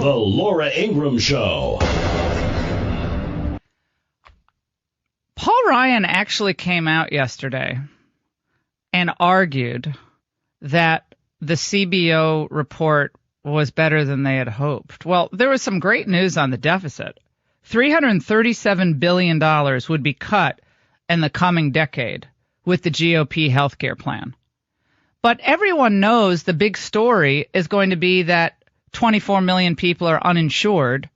The Laura Ingraham Show. Paul Ryan actually came out yesterday and argued that the CBO report was better than they had hoped. Well, there was some great news on the deficit. $337 billion would be cut in the coming decade with the GOP healthcare plan. But everyone knows the big story is going to be that 24 million people are uninsured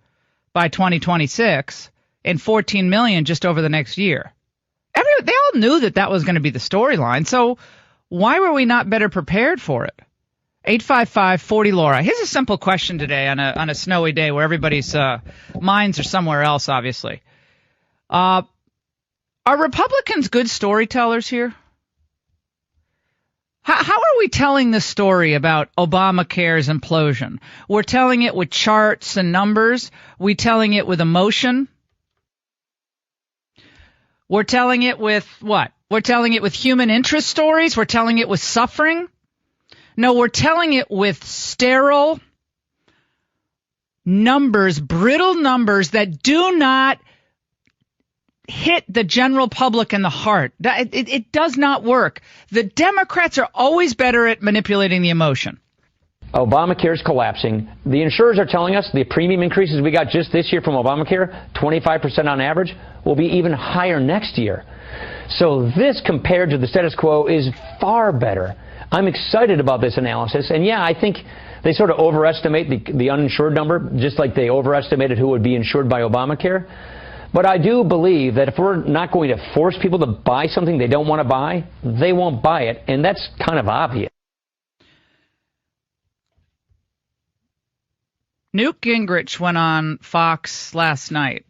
by 2026 and 14 million just over the next year. They all knew that was going to be the storyline. So why were we not better prepared for it? 855-40-LAURA. Here's a simple question today on a snowy day where everybody's minds are somewhere else, obviously. Are Republicans good storytellers here? How are we telling this story about Obamacare's implosion? We're telling it with charts and numbers. We're telling it with emotion. We're telling it with what? We're telling it with human interest stories. We're telling it with suffering. No, we're telling it with sterile numbers, brittle numbers that do not hit the general public in the heart. It does not work. The Democrats are always better at manipulating the emotion. Obamacare is collapsing. The insurers are telling us the premium increases we got just this year from Obamacare, 25% on average, will be even higher next year. So this, compared to the status quo, is far better. I'm excited about this analysis. And yeah, I think they sort of overestimate the uninsured number, just like they overestimated who would be insured by Obamacare. But I do believe that if we're not going to force people to buy something they don't want to buy, they won't buy it. And that's kind of obvious. Newt Gingrich went on Fox last night,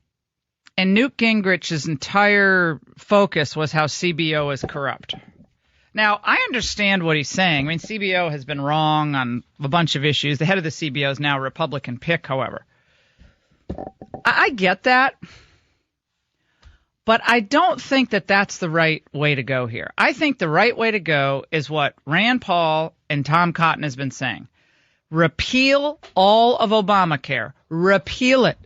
and Newt Gingrich's entire focus was how CBO is corrupt. Now, I understand what he's saying. I mean, CBO has been wrong on a bunch of issues. The head of the CBO is now a Republican pick, however. I get that. But I don't think that that's the right way to go here. I think the right way to go is what Rand Paul and Tom Cotton has been saying. Repeal all of Obamacare. Repeal it.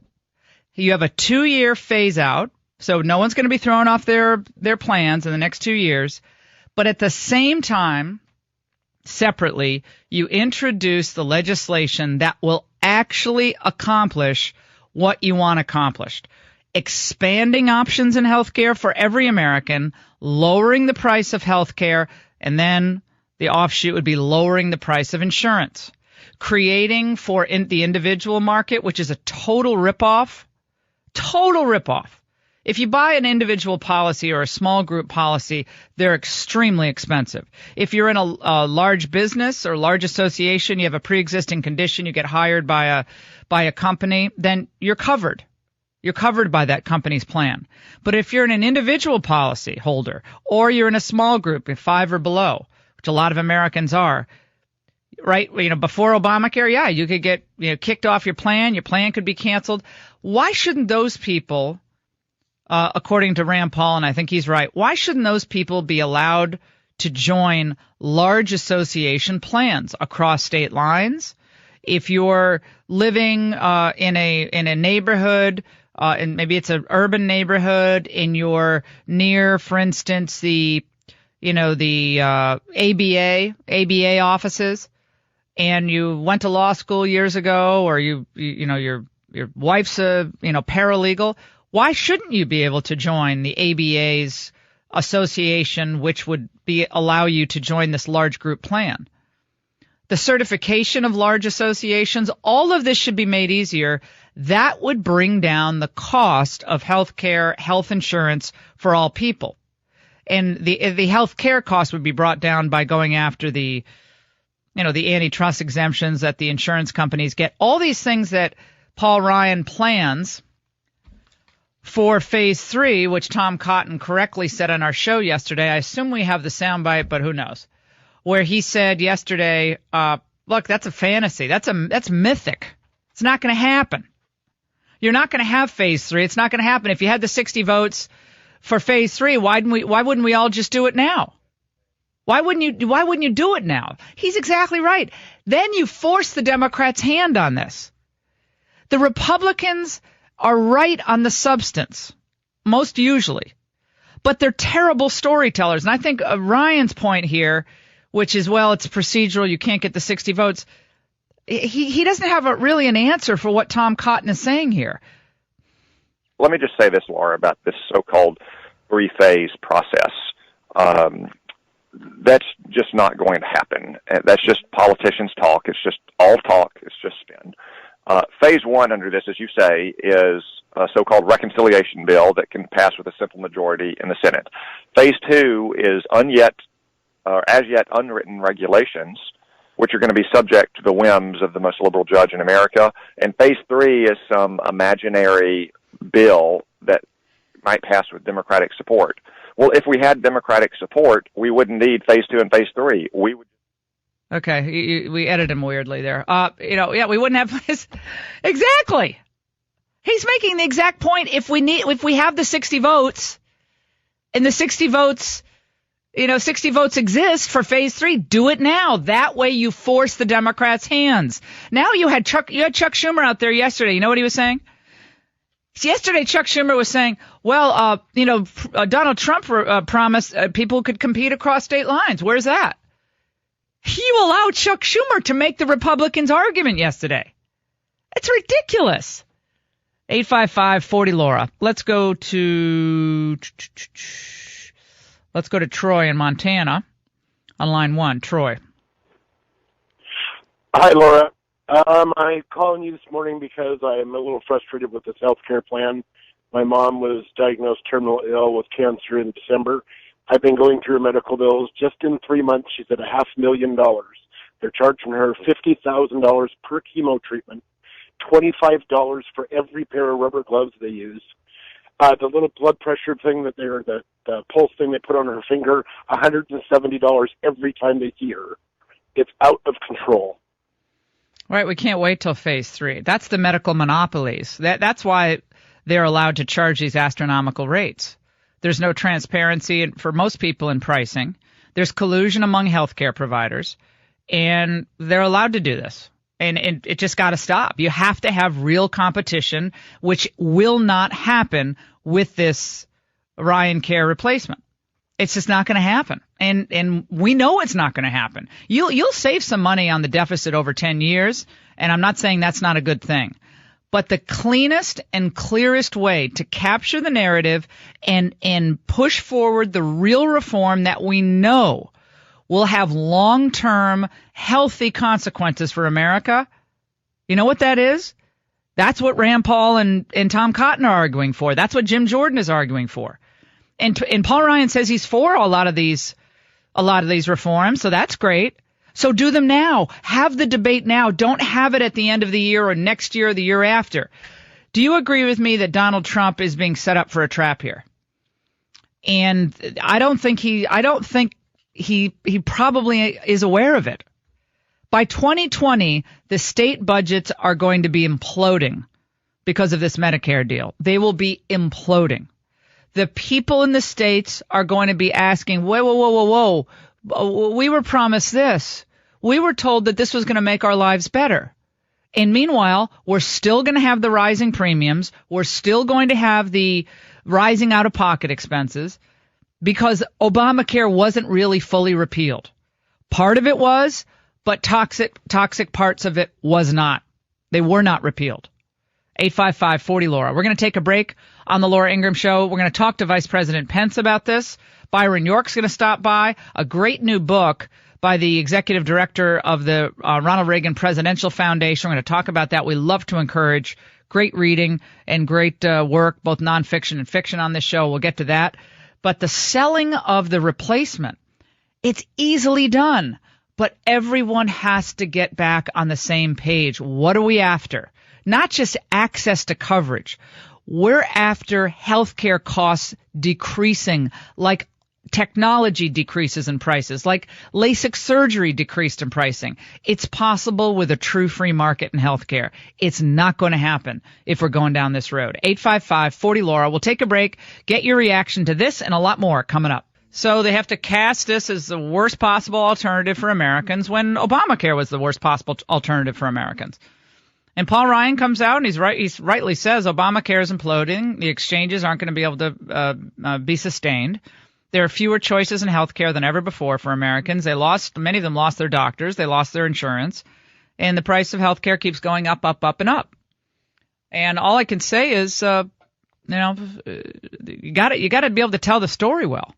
You have a 2-year phase out, so no one's going to be thrown off their plans in the next 2 years. But at the same time, separately, you introduce the legislation that will actually accomplish what you want accomplished. Expanding options in healthcare for every American, lowering the price of healthcare, and then the offshoot would be lowering the price of insurance. Creating for the individual market, which is a total ripoff. Total ripoff. If you buy an individual policy or a small group policy, they're extremely expensive. If you're in a large business or large association, you have a pre-existing condition, you get hired by a company, then you're covered. You're covered by that company's plan. But if you're an individual policy holder or you're in a small group, 5 or below, which a lot of Americans are, right? Before Obamacare, yeah, you could get kicked off your plan could be canceled. Why shouldn't those people, according to Rand Paul, and I think he's right, why shouldn't those people be allowed to join large association plans across state lines? If you're living in a neighborhood, and maybe it's an urban neighborhood, and you're near, for instance, the ABA offices, and you went to law school years ago, or your wife's a paralegal, why shouldn't you be able to join the ABA's association, which would allow you to join this large group plan? The certification of large associations, all of this should be made easier. That would bring down the cost of health care, health insurance for all people. And the health care cost would be brought down by going after the antitrust exemptions that the insurance companies get. All these things that Paul Ryan plans for phase 3, which Tom Cotton correctly said on our show yesterday. I assume we have the soundbite, but who knows? Where he said yesterday, look, that's a fantasy. That's mythic. It's not going to happen. You're not going to have phase 3. It's not going to happen. If you had the 60 votes for phase 3, why wouldn't we all just do it now? Why wouldn't you do it now? He's exactly right. Then you force the Democrats' hand on this. The Republicans are right on the substance, most usually, but they're terrible storytellers. And I think Ryan's point here, which is, well, it's procedural, you can't get the 60 votes, he doesn't have really an answer for what Tom Cotton is saying here. Let me just say this, Laura, about this so-called three-phase process. That's just not going to happen. That's just politicians' talk. It's just all talk. It's just spin. Phase one under this, as you say, is a so-called reconciliation bill that can pass with a simple majority in the Senate. Phase two is as yet unwritten regulations, which are going to be subject to the whims of the most liberal judge in America. And phase three is some imaginary bill that might pass with Democratic support. Well, if we had Democratic support, we wouldn't need phase two and phase three. We would. Okay, we edited him weirdly there. We wouldn't have this. Exactly. He's making the exact point. If we have the 60 votes, and the 60 votes, 60 votes exist for phase three, do it now. That way you force the Democrats' hands. Now you had Chuck Schumer out there yesterday. You know what he was saying? Yesterday, Chuck Schumer was saying, well, Donald Trump promised people could compete across state lines. Where's that? You allowed Chuck Schumer to make the Republicans' argument yesterday. It's ridiculous. 855-40-LAURA. Let's go to Troy in Montana on line 1. Troy. Hi, Laura. I'm calling you this morning because I'm a little frustrated with this health care plan. My mom was diagnosed terminal ill with cancer in December. I've been going through her medical bills. Just in 3 months, she's at $500,000. They're charging her $50,000 per chemo treatment, $25 for every pair of rubber gloves they use. The little blood pressure thing the pulse thing they put on her finger, $170 every time they see her. It's out of control. Right, we can't wait till phase three. That's the medical monopolies. That's why they're allowed to charge these astronomical rates. There's no transparency for most people in pricing. There's collusion among healthcare providers, and they're allowed to do this. And it just got to stop. You have to have real competition, which will not happen with this Ryan Care replacement. It's just not going to happen. And we know it's not going to happen. You'll save some money on the deficit over 10 years, and I'm not saying that's not a good thing. But the cleanest and clearest way to capture the narrative and push forward the real reform that we know will have long-term healthy consequences for America, you know what that is? That's what Rand Paul and Tom Cotton are arguing for. That's what Jim Jordan is arguing for. And Paul Ryan says he's for a lot of these reforms, so that's great. So do them now. Have the debate now. Don't have it at the end of the year or next year or the year after. Do you agree with me that Donald Trump is being set up for a trap here? And I don't think he probably is aware of it. By 2020, the state budgets are going to be imploding because of this Medicare deal. They will be imploding. The people in the states are going to be asking, whoa. We were promised this. We were told that this was going to make our lives better. And meanwhile, we're still going to have the rising premiums. We're still going to have the rising out-of-pocket expenses because Obamacare wasn't really fully repealed. Part of it was, but toxic parts of it was not. They were not repealed. 855-40-LAURA. We're going to take a break on the Laura Ingraham Show. We're going to talk to Vice President Pence about this. Byron York's going to stop by. A great new book by the executive director of the Ronald Reagan Presidential Foundation. We're going to talk about that. We love to encourage great reading and great work, both nonfiction and fiction on this show. We'll get to that. But the selling of the replacement, it's easily done. But everyone has to get back on the same page. What are we after? Not just access to coverage. We're after healthcare costs decreasing, like technology decreases in prices, like LASIK surgery decreased in pricing. It's possible with a true free market in healthcare. It's not going to happen if we're going down this road. 855-40-LAURA. We'll take a break. Get your reaction to this and a lot more coming up. So they have to cast this as the worst possible alternative for Americans when Obamacare was the worst possible alternative for Americans. And Paul Ryan comes out and he rightly says Obamacare is imploding. The exchanges aren't going to be able to be sustained. There are fewer choices in health care than ever before for Americans. Many of them lost their doctors. They lost their insurance. And the price of health care keeps going up, up, up, and up. And all I can say is, you got to be able to tell the story well.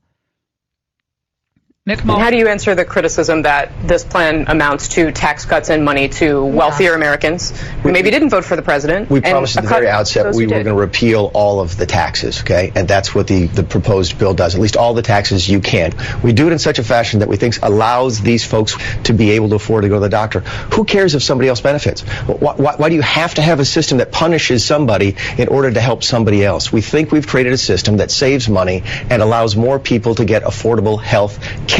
How do you answer the criticism that this plan amounts to tax cuts and money to wealthier Americans who maybe didn't vote for the president? We promised at the very outset we were going to repeal all of the taxes, okay? And that's what the proposed bill does, at least all the taxes you can. We do it in such a fashion that we think allows these folks to be able to afford to go to the doctor. Who cares if somebody else benefits? Why do you have to have a system that punishes somebody in order to help somebody else? We think we've created a system that saves money and allows more people to get affordable health care.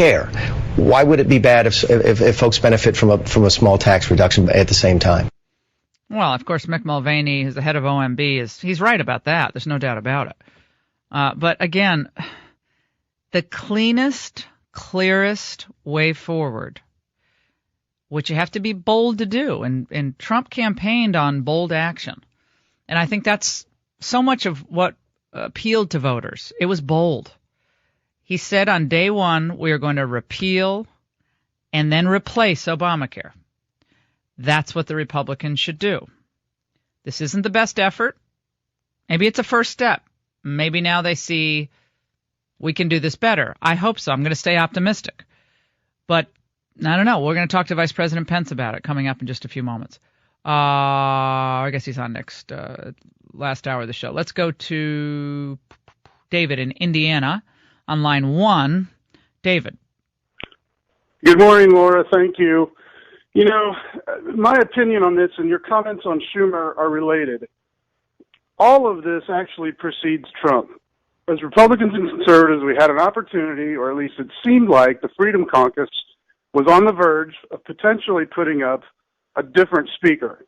Why would it be bad if folks benefit from a small tax reduction at the same time? Well, of course, Mick Mulvaney, who's the head of OMB, he's right about that. There's no doubt about it. But again, the cleanest, clearest way forward, which you have to be bold to do, and Trump campaigned on bold action. And I think that's so much of what appealed to voters. It was bold. He said on day one, we are going to repeal and then replace Obamacare. That's what the Republicans should do. This isn't the best effort. Maybe it's a first step. Maybe now they see we can do this better. I hope so. I'm going to stay optimistic. But I don't know. We're going to talk to Vice President Pence about it coming up in just a few moments. I guess he's on next, last hour of the show. Let's go to David in Indiana. On line 1, David. Good morning, Laura. Thank you. You know, my opinion on this and your comments on Schumer are related. All of this actually precedes Trump. As Republicans and conservatives, we had an opportunity, or at least it seemed like the Freedom Caucus was on the verge of potentially putting up a different speaker.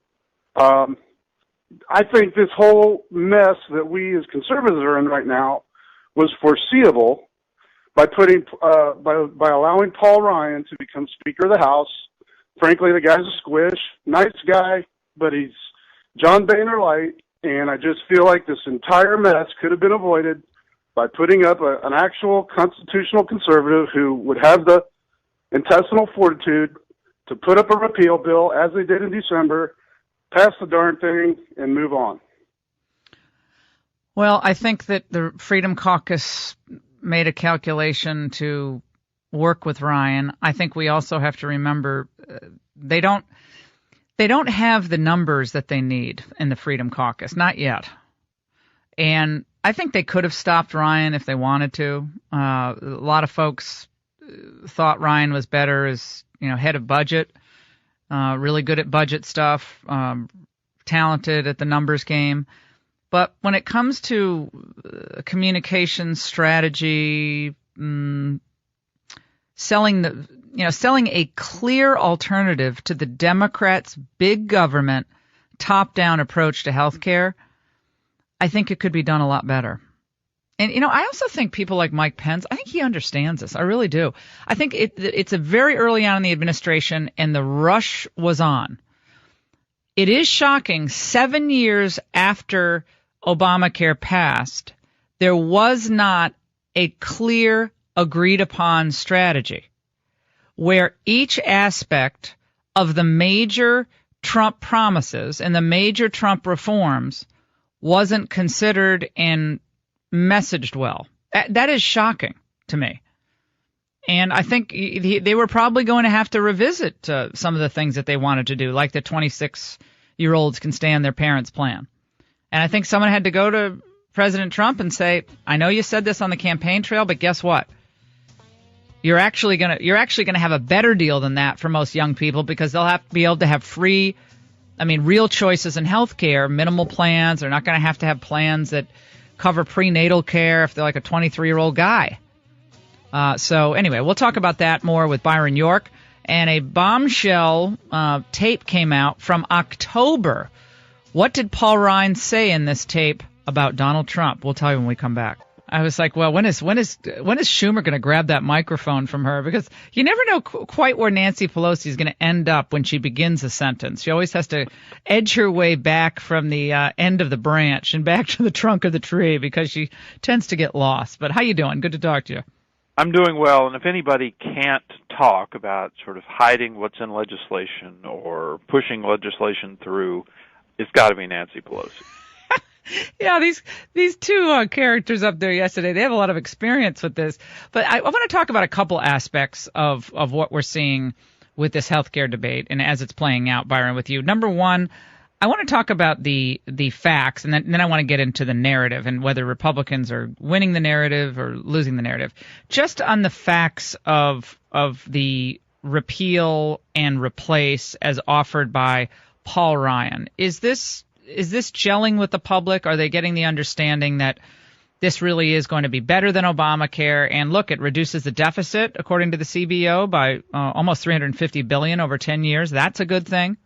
I think this whole mess that we as conservatives are in right now was foreseeable by by allowing Paul Ryan to become Speaker of the House. Frankly, the guy's a squish, nice guy, but he's John Boehner light, and I just feel like this entire mess could have been avoided by putting up an actual constitutional conservative who would have the intestinal fortitude to put up a repeal bill, as they did in December, pass the darn thing, and move on. Well, I think that the Freedom Caucus made a calculation to work with Ryan. I think we also have to remember they don't have the numbers that they need in the Freedom Caucus, not yet. And I think they could have stopped Ryan if they wanted to. A lot of folks thought Ryan was better as head of budget, really good at budget stuff, talented at the numbers game. But when it comes to communication strategy, selling a clear alternative to the Democrats' big government, top-down approach to health care, I think it could be done a lot better. And, I also think people like Mike Pence, I think he understands this. I really do. I think it's a very early on in the administration, and the rush was on. It is shocking, 7 years after Obamacare passed, there was not a clear, agreed-upon strategy where each aspect of the major Trump promises and the major Trump reforms wasn't considered and messaged well. That is shocking to me. And I think they were probably going to have to revisit some of the things that they wanted to do, like the 26-year-olds can stay on their parents' plan. And I think someone had to go to President Trump and say, I know you said this on the campaign trail, but guess what? You're actually gonna have a better deal than that for most young people, because they'll have to be able to have real choices in health care, minimal plans. They're not going to have plans that cover prenatal care if they're like a 23-year-old guy. So anyway, we'll talk about that more with Byron York. And a bombshell tape came out from October. What did Paul Ryan say in this tape about Donald Trump? We'll tell you when we come back. I was like, well, when is Schumer going to grab that microphone from her? Because you never know quite where Nancy Pelosi is going to end up when she begins a sentence. She always has to edge her way back from the end of the branch and back to the trunk of the tree because she tends to get lost. But how you doing? Good to talk to you. I'm doing well, and if anybody can't talk about sort of hiding what's in legislation or pushing legislation through, it's got to be Nancy Pelosi. Yeah, these two characters up there yesterday, they have a lot of experience with this. But I want to talk about a couple aspects of what we're seeing with this healthcare debate and as it's playing out, Byron, with you. Number one, I want to talk about the facts, and then I want to get into the narrative and whether Republicans are winning the narrative or losing the narrative. Just on the facts of the repeal and replace as offered by Paul Ryan, is this gelling with the public? Are they getting the understanding that this really is going to be better than Obamacare? And look, it reduces the deficit, according to the CBO, by almost $350 billion over 10 years. That's a good thing.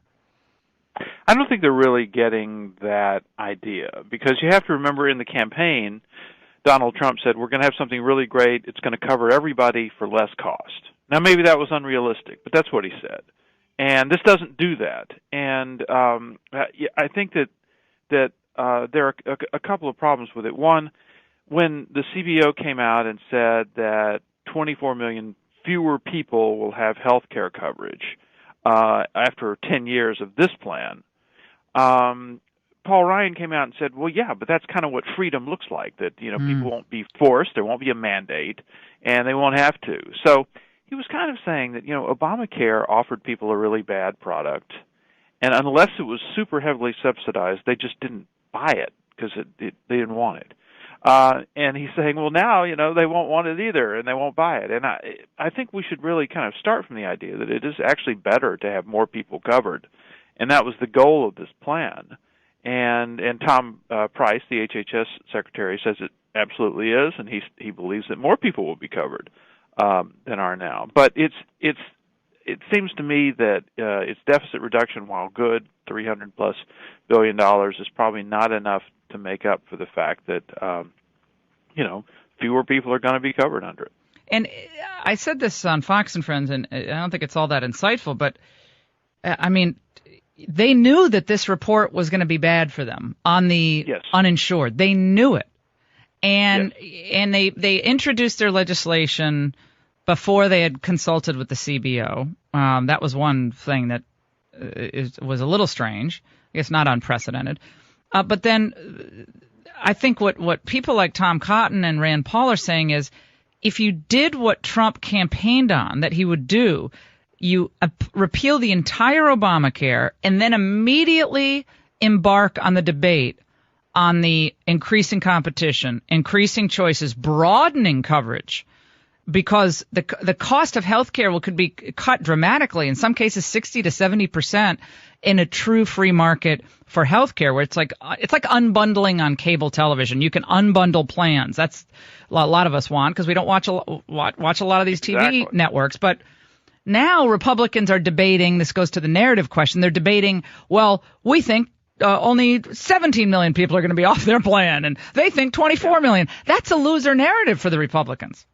I don't think they're really getting that idea, because you have to remember in the campaign, Donald Trump said, we're going to have something really great. It's going to cover everybody for less cost. Now, maybe that was unrealistic, but that's what he said. And this doesn't do that. And I think that there are a couple of problems with it. One, when the CBO came out and said that 24 million fewer people will have health care coverage after 10 years of this plan, Paul Ryan came out and said, well, yeah, but that's kind of what freedom looks like, that people won't be forced, there won't be a mandate, and they won't have to. So he was kind of saying that, Obamacare offered people a really bad product, and unless it was super heavily subsidized, they just didn't buy it because they didn't want it. And he's saying, well, now, they won't want it either, and they won't buy it. And I think we should really kind of start from the idea that it is actually better to have more people covered, and that was the goal of this plan. And Tom Price, the HHS secretary, says it absolutely is, and he believes that more people will be covered than are now. But it seems to me that its deficit reduction, while good, $300+ billion, is probably not enough to make up for the fact that fewer people are going to be covered under it. And I said this on Fox and Friends, and I don't think it's all that insightful, but I mean, they knew that this report was going to be bad for them on the uninsured. They knew it. And they introduced their legislation before they had consulted with the CBO. That was one thing that was a little strange. I guess not unprecedented. But then I think what people like Tom Cotton and Rand Paul are saying is, if you did what Trump campaigned on that he would do, you repeal the entire Obamacare and then immediately embark on the debate on the increasing competition, increasing choices, broadening coverage, because the cost of health care could be cut dramatically, in some cases 60 to 70%, in a true free market for health care, where it's like unbundling on cable television. You can unbundle plans. That's a lot of us want, because we don't watch a lot of these TV networks. But now Republicans are debating, this goes to the narrative question, they're debating, well, we think only 17 million people are going to be off their plan, and they think 24 million. That's a loser narrative for the Republicans.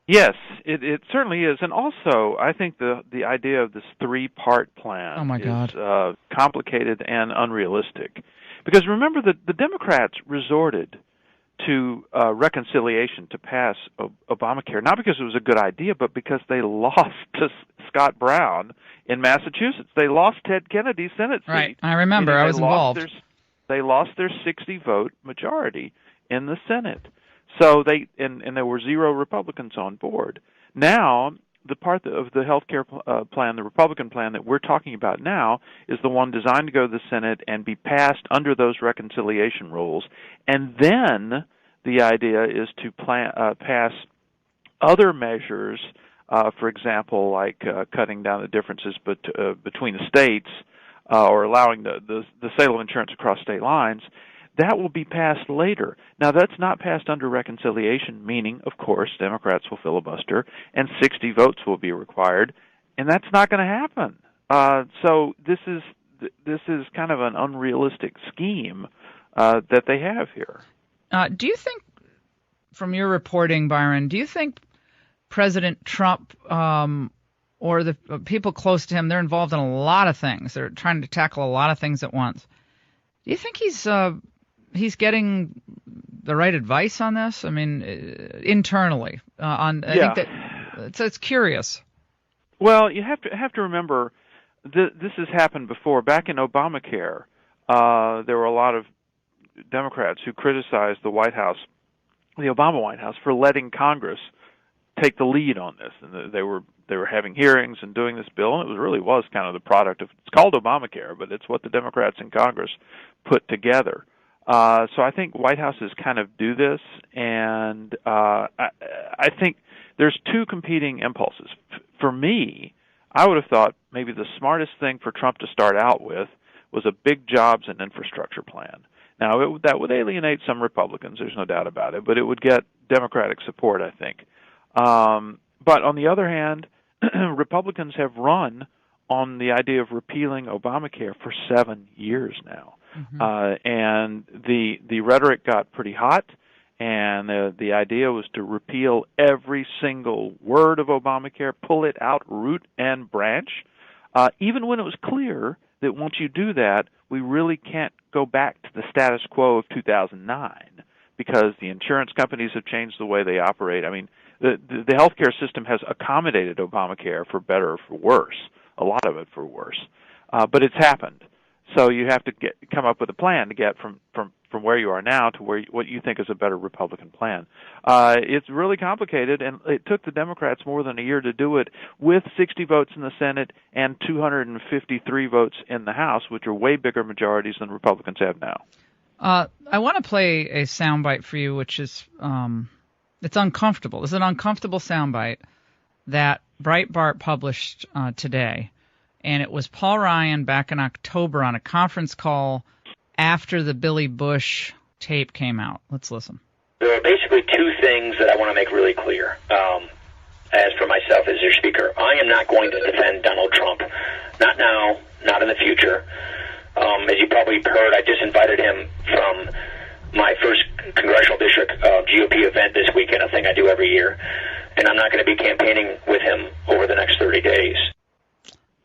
Yes, it certainly is. And also, I think the idea of this three-part plan is complicated and unrealistic. Because remember that the Democrats resorted to reconciliation to pass Obamacare, not because it was a good idea, but because they lost to Scott Brown in Massachusetts. They lost Ted Kennedy's Senate seat. Right, I remember. I was involved. They lost their 60-vote majority in the Senate. So and there were 0 Republicans on board. Now, the part of the health care plan, the Republican plan that we're talking about now, is the one designed to go to the Senate and be passed under those reconciliation rules. And then the idea is to pass other measures, for example, like cutting down the differences between the states or allowing the sale of insurance across state lines. That will be passed later. Now, that's not passed under reconciliation, meaning, of course, Democrats will filibuster and 60 votes will be required, and that's not going to happen. So this is kind of an unrealistic scheme that they have here. Do you think from your reporting, Byron, do you think President Trump or the people close to him, they're involved in a lot of things. They're trying to tackle a lot of things at once. Do you think he's getting the right advice on this? I mean, internally, I think that it's curious. Well, you have to remember this has happened before. Back in Obamacare, there were a lot of Democrats who criticized the White House, the Obama White House, for letting Congress take the lead on this, and they were having hearings and doing this bill, and it really was kind of the product of, it's called Obamacare, but it's what the Democrats in Congress put together. So I think White Houses kind of do this, and I think there's two competing impulses. For me, I would have thought maybe the smartest thing for Trump to start out with was a big jobs and infrastructure plan. Now, that would alienate some Republicans, there's no doubt about it, but it would get Democratic support, I think. But on the other hand, Republicans have run on the idea of repealing Obamacare for 7 years now. Mm-hmm. And the rhetoric got pretty hot, and the idea was to repeal every single word of Obamacare, pull it out root and branch, even when it was clear that once you do that, we really can't go back to the status quo of 2009 because the insurance companies have changed the way they operate. I mean, the healthcare system has accommodated Obamacare for better or for worse, a lot of it for worse, but it's happened. So you have to come up with a plan to get from where you are now to what you think is a better Republican plan. It's really complicated, and it took the Democrats more than a year to do it with 60 votes in the Senate and 253 votes in the House, which are way bigger majorities than Republicans have now. I want to play a soundbite for you, which is it's uncomfortable. This is an uncomfortable soundbite that Breitbart published today. And it was Paul Ryan back in October on a conference call after the Billy Bush tape came out. Let's listen. There are basically two things that I want to make really clear. As for myself as your speaker, I am not going to defend Donald Trump. Not now, not in the future. As you probably heard, I just invited him from my first congressional district GOP event this weekend, a thing I do every year. And I'm not going to be campaigning with him over the next 30 days.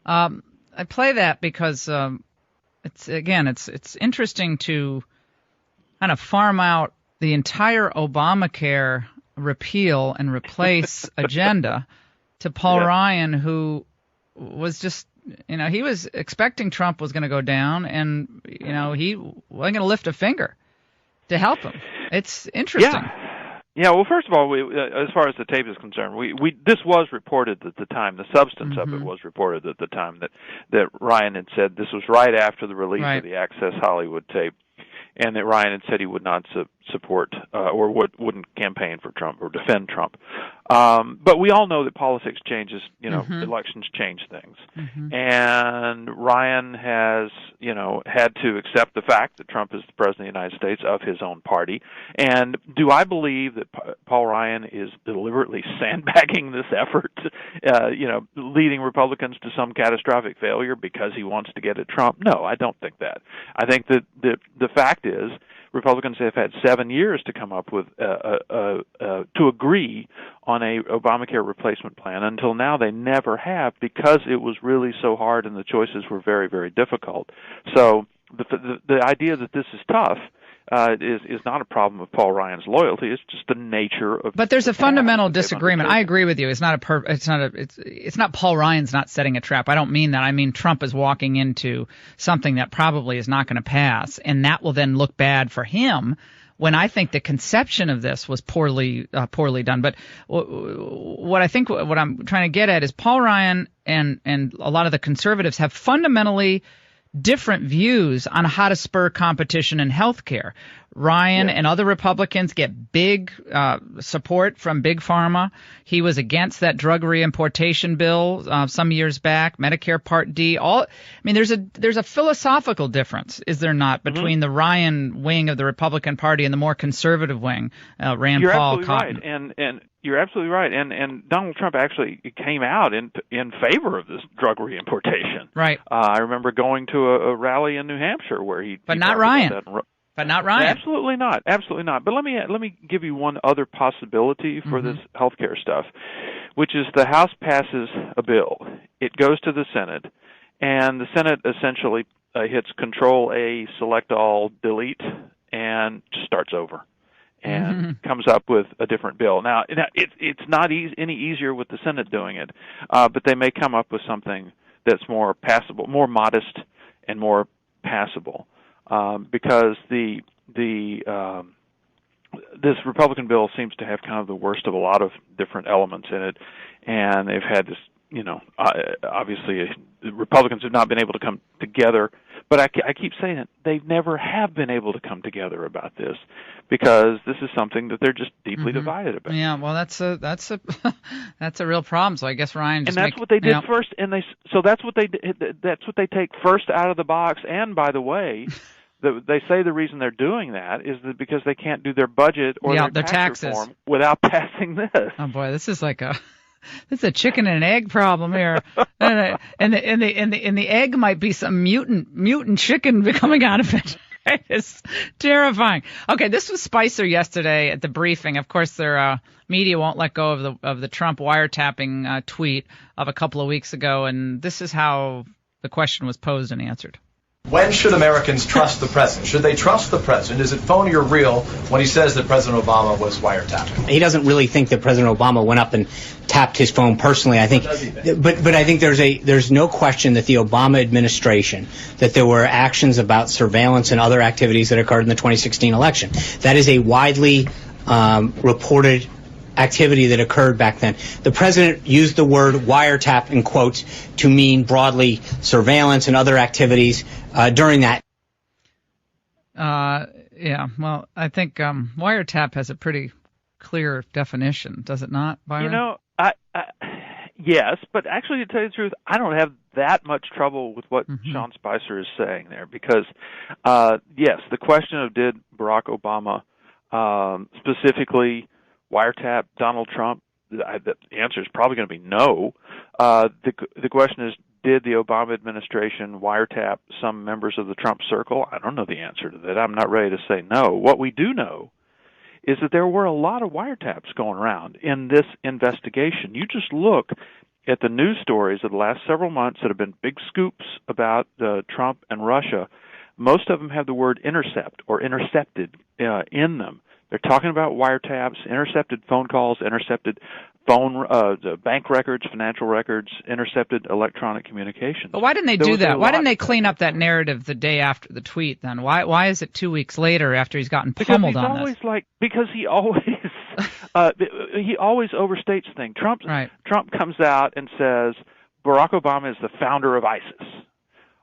I play that because it's interesting to kind of farm out the entire Obamacare repeal and replace agenda to Paul Ryan, who was just, he was expecting Trump was going to go down, and he wasn't going to lift a finger to help him. It's interesting. Yeah, well, first of all, as far as the tape is concerned, this was reported at the time. The substance of it was reported at the time that Ryan had said this was right after the release of the Access Hollywood tape, and that Ryan had said he would not support or wouldn't campaign for Trump or defend Trump. But we all know that politics changes. Elections change things, and Ryan has had to accept the fact that Trump is the president of the United States of his own party. And do I believe that Paul Ryan is deliberately sandbagging this effort, leading Republicans to some catastrophic failure because he wants to get at Trump? No, I don't think that. I think that the fact is Republicans have had 7 years to come up with to agree on a Obamacare replacement plan. Until now, they never have because it was really so hard and the choices were very, very difficult. So the idea that this is tough is not a problem of Paul Ryan's loyalty. It's just the nature of. But there's a fundamental disagreement. I agree with you. It's not Paul Ryan's not setting a trap. I don't mean that. I mean Trump is walking into something that probably is not going to pass, and that will then look bad for him. When I think the conception of this was poorly done. But what I'm trying to get at is Paul Ryan and a lot of the conservatives have fundamentally different views on how to spur competition in healthcare. Ryan and other Republicans get big support from Big Pharma. He was against that drug reimportation bill some years back, Medicare Part D. There's a philosophical difference, is there not, between the Ryan wing of the Republican Party and the more conservative wing, Rand Paul, Cotton. Right. And you're absolutely right. And Donald Trump actually came out in favor of this drug reimportation. Right. I remember going to a rally in New Hampshire where he. But not Ryan. But not Ryan. Absolutely not. Absolutely not. But let me give you one other possibility for this healthcare stuff, which is the House passes a bill. It goes to the Senate, and the Senate essentially hits Control A, Select All, Delete, and starts over, and comes up with a different bill. Now it's not any easier with the Senate doing it, but they may come up with something that's more passable, more modest, and more passable. Because this Republican bill seems to have kind of the worst of a lot of different elements in it, and they've had this, obviously the Republicans have not been able to come together. But I keep saying it, they never have been able to come together about this, because this is something that they're just deeply divided about. Yeah, well, that's a that's a real problem. So I guess Ryan just what they did first, and that's what they take first out of the box. And by the way, they say the reason they're doing that is that because they can't do their budget or their tax reform without passing this. Oh boy, this is like this is a chicken and egg problem here, and the egg might be some mutant chicken coming out of it. It's terrifying. Okay, this was Spicer yesterday at the briefing. Of course, their media won't let go of the Trump wiretapping tweet of a couple of weeks ago, and this is how the question was posed and answered. When should Americans trust the president? Should they trust the president? Is it phony or real when he says that President Obama was wiretapping? He doesn't really think that President Obama went up and tapped his phone personally. I think, but I think there's no question that the Obama administration, that there were actions about surveillance and other activities that occurred in the 2016 election. That is a widely reported activity that occurred back then. The president used the word wiretap in quotes to mean broadly surveillance and other activities during that. Yeah, well, I think wiretap has a pretty clear definition, does it not, Byron? Yes, but actually, to tell you the truth, I don't have that much trouble with what Sean Spicer is saying there, because, yes, the question of did Barack Obama specifically wiretap Donald Trump, the answer is probably going to be no. The question is, did the Obama administration wiretap some members of the Trump circle? I don't know the answer to that. I'm not ready to say no. What we do know is that there were a lot of wiretaps going around in this investigation. You just look at the news stories of the last several months that have been big scoops about Trump and Russia. Most of them have the word intercept or intercepted in them. They're talking about wiretaps, intercepted phone calls, intercepted bank records, financial records, intercepted electronic communications. But why didn't they do that? Why didn't they clean up that narrative the day after the tweet then? Why is it 2 weeks later after he's gotten pummeled on this? Because he always he always overstates things. Trump comes out and says Barack Obama is the founder of ISIS.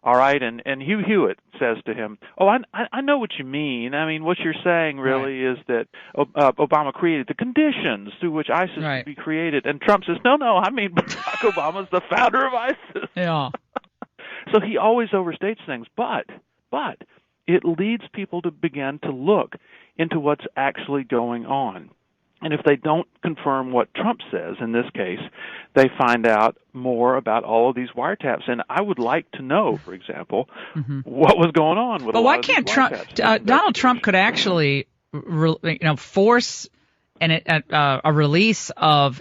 All right, and Hugh Hewitt says to him, "Oh, I know what you mean. I mean, what you're saying really is that Obama created the conditions through which ISIS could be created." And Trump says, "No, I mean Barack Obama's the founder of ISIS." Yeah. So he always overstates things, but it leads people to begin to look into what's actually going on. And if they don't confirm what Trump says, in this case, they find out more about all of these wiretaps. And I would like to know, for example, what was going on with. But why can't Trump? Donald Trump could actually, force a release of,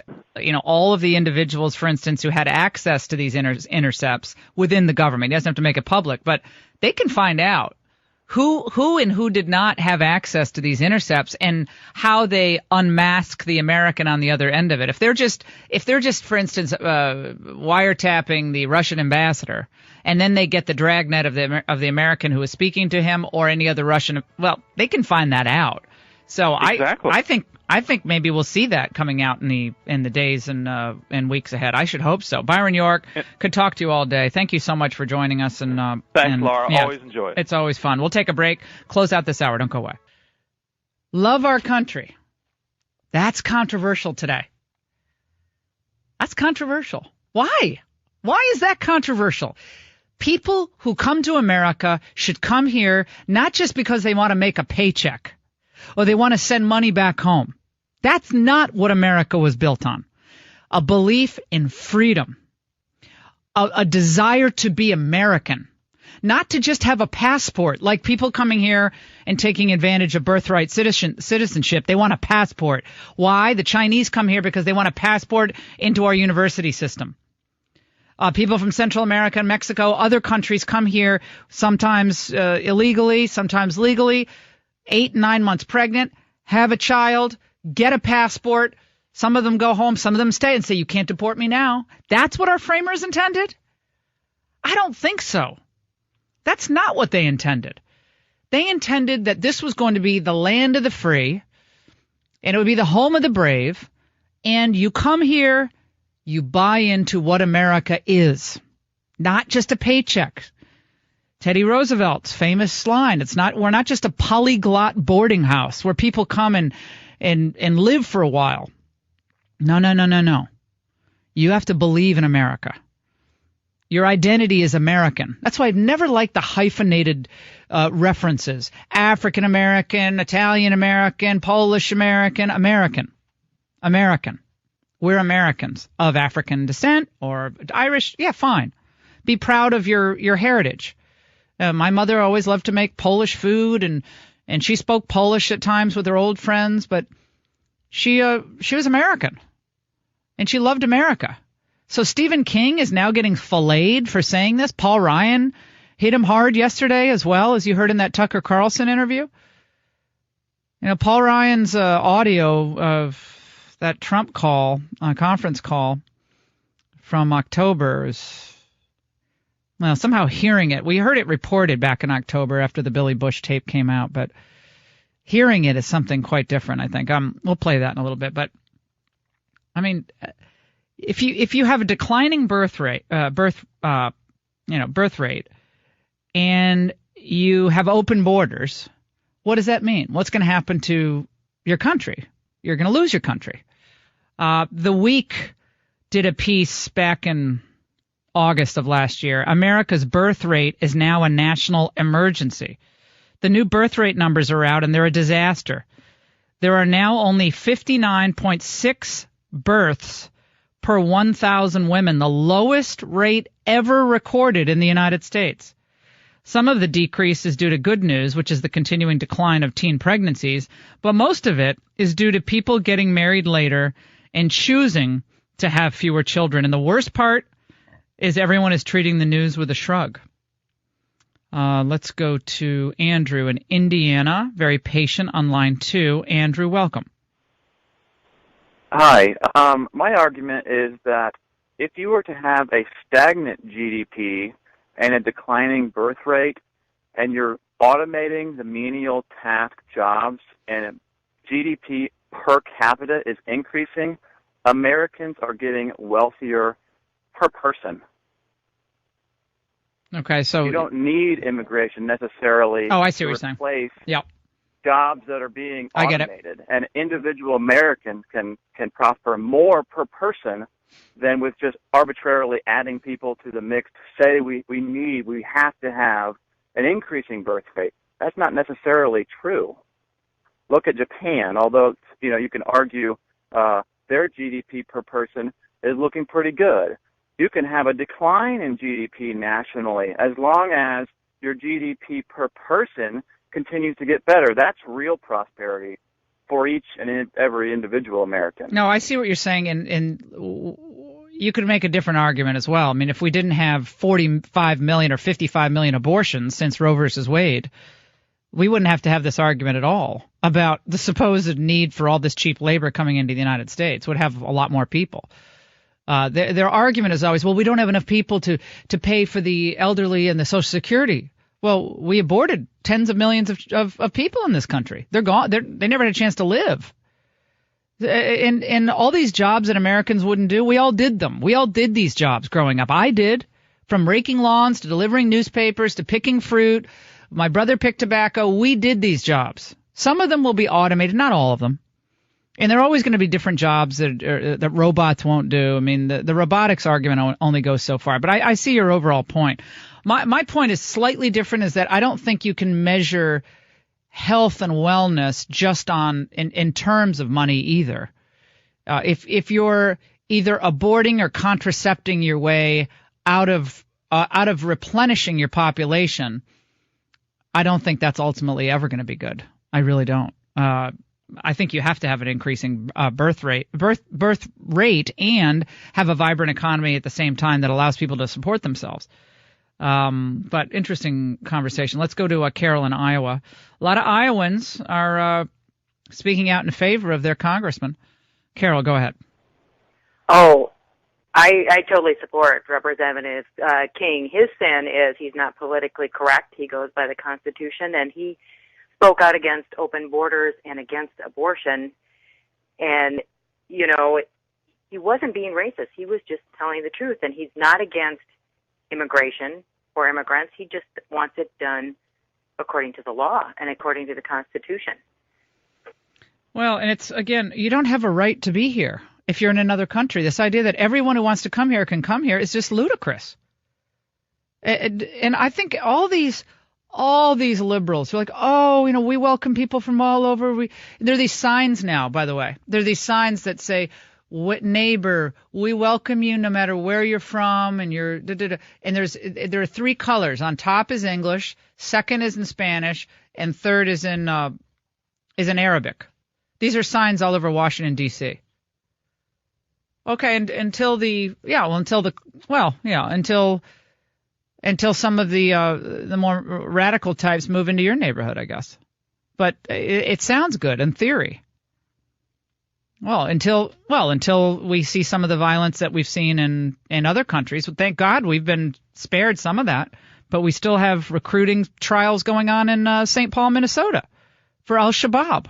all of the individuals, for instance, who had access to these intercepts within the government. He doesn't have to make it public, but they can find out who and who did not have access to these intercepts and how they unmask the American on the other end of it. If they're just, for instance, wiretapping the Russian ambassador, and then they get the dragnet of the American who is speaking to him or any other Russian, well, they can find that out. So exactly. I think maybe we'll see that coming out in the days and weeks ahead. I should hope so. Byron York, could talk to you all day. Thank you so much for joining us. Thanks, Laura. Yeah, always enjoy it. It's always fun. We'll take a break. Close out this hour. Don't go away. Love our country. That's controversial today. That's controversial. Why? Why is that controversial? People who come to America should come here not just because they want to make a paycheck or they want to send money back home. That's not what America was built on. A belief in freedom, a desire to be American, not to just have a passport, like people coming here and taking advantage of birthright citizenship. They want a passport. Why? The Chinese come here because they want a passport into our university system. People from Central America and Mexico, other countries come here, sometimes illegally, sometimes legally, 8, 9 months pregnant, have a child, get a passport. Some of them go home, some of them stay and say, you can't deport me now. That's what our framers intended? I don't think so. That's not what they intended. They intended that this was going to be the land of the free, and it would be the home of the brave, and you come here, you buy into what America is, not just a paycheck. Teddy Roosevelt's famous line, we're not just a polyglot boarding house where people come and live for a while. No. You have to believe in America. Your identity is American. That's why I've never liked the hyphenated references. African American, Italian American, Polish American, American. We're Americans of African descent or Irish. Yeah, fine. Be proud of your heritage. My mother always loved to make Polish food, and she spoke Polish at times with her old friends, but she was American, and she loved America. So Stephen King is now getting filleted for saying this. Paul Ryan hit him hard yesterday as well, as you heard in that Tucker Carlson interview. Paul Ryan's audio of that Trump conference call from October is, well, somehow hearing it. We heard it reported back in October after the Billy Bush tape came out, but hearing it is something quite different, I think. We'll play that in a little bit, but I mean, if you have a declining birth rate, and you have open borders, what does that mean? What's going to happen to your country? You're going to lose your country. The Week did a piece back in August of last year. America's birth rate is now a national emergency. The new birth rate numbers are out, and they're a disaster. There are now only 59.6 births per 1,000 women, the lowest rate ever recorded in the United States. Some of the decrease is due to good news, which is the continuing decline of teen pregnancies, but most of it is due to people getting married later and choosing to have fewer children. And the worst part is everyone is treating the news with a shrug. Let's go to Andrew in Indiana, very patient on line 2. Andrew, welcome. Hi. My argument is that if you were to have a stagnant GDP and a declining birth rate, and you're automating the menial task jobs and GDP per capita is increasing, Americans are getting wealthier per person. Okay, so you don't need immigration necessarily I see to what you're replace saying. jobs that are being automated. I get it. And individual Americans can prosper more per person than with just arbitrarily adding people to the mix to say we have to have an increasing birth rate. That's not necessarily true. Look at Japan, although you can argue their GDP per person is looking pretty good. You can have a decline in GDP nationally as long as your GDP per person continues to get better. That's real prosperity for each and every individual American. No, I see what you're saying, and you could make a different argument as well. I mean, if we didn't have 45 million or 55 million abortions since Roe versus Wade, we wouldn't have to have this argument at all about the supposed need for all this cheap labor coming into the United States. Would have a lot more people. Their argument is always, well, we don't have enough people to pay for the elderly and the Social Security. Well, we aborted tens of millions of people in this country. They're gone. They never had a chance to live. And all these jobs that Americans wouldn't do, we all did them. We all did these jobs growing up. I did, from raking lawns to delivering newspapers to picking fruit. My brother picked tobacco. We did these jobs. Some of them will be automated, not all of them. And there are always going to be different jobs that robots won't do. I mean, the robotics argument only goes so far. But I see your overall point. My point is slightly different, is that I don't think you can measure health and wellness just in terms of money either. If you're either aborting or contracepting your way out of out of replenishing your population, I don't think that's ultimately ever going to be good. I really don't. I think you have to have an increasing birth rate and have a vibrant economy at the same time that allows people to support themselves. But interesting conversation. Let's go to Carol in Iowa. A lot of Iowans are speaking out in favor of their congressman. Carol, go ahead. Oh, I totally support Representative King. His sin is he's not politically correct. He goes by the Constitution, and he spoke out against open borders and against abortion. And, you know, he wasn't being racist. He was just telling the truth. And he's not against immigration or immigrants. He just wants it done according to the law and according to the Constitution. Well, and it's, again, you don't have a right to be here if you're in another country. This idea that everyone who wants to come here can come here is just ludicrous. And I think all these liberals are like, oh, you know, we welcome people from all over. There are these signs now, by the way. There are these signs that say, "What neighbor, we welcome you no matter where you're from," and you're and there are three colors. On top is English, second is in Spanish, and third is in Arabic. These are signs all over Washington D.C. Okay, and until some of the more radical types move into your neighborhood, I guess. But it sounds good in theory. Until we see some of the violence that we've seen in other countries. Thank God we've been spared some of that, but we still have recruiting trials going on in St. Paul, Minnesota, for Al-Shabaab.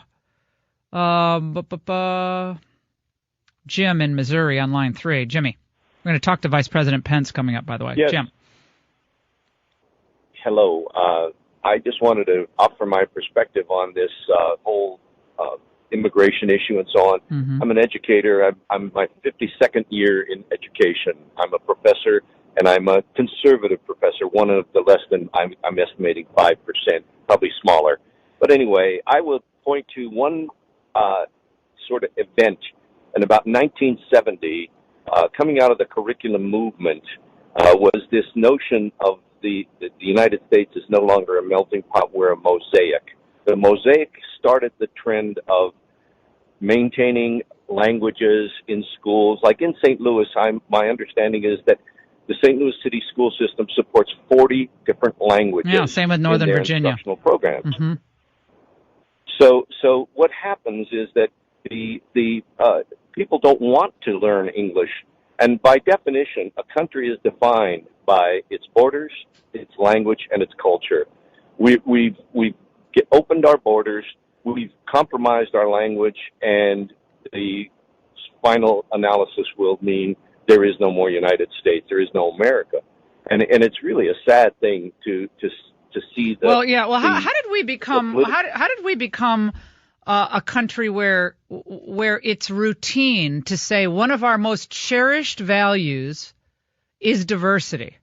Jim in Missouri on line 3. Jimmy, we're going to talk to Vice President Pence coming up, by the way. Yes. Jim. Hello. I just wanted to offer my perspective on this whole immigration issue and so on. Mm-hmm. I'm an educator. I'm my 52nd year in education. I'm a professor, and I'm a conservative professor, one of the less than, I'm estimating 5%, probably smaller. But anyway, I will point to one sort of event in about 1970, coming out of the curriculum movement, was this notion of the United States is no longer a melting pot, we're a mosaic. The mosaic started the trend of maintaining languages in schools. Like in St. Louis, my understanding is that the St. Louis City school system supports 40 different languages. Yeah, same with Northern in their Virginia. Instructional programs. Mm-hmm. So what happens is that the people don't want to learn English, and by definition, a country is defined by its borders, its language, and its culture. We've opened our borders, we've compromised our language, and the final analysis will mean there is no more United States, there is no America, and it's really a sad thing to see that. Well, yeah. Well, how did we become? How did we become a country where it's routine to say one of our most cherished values is diversity,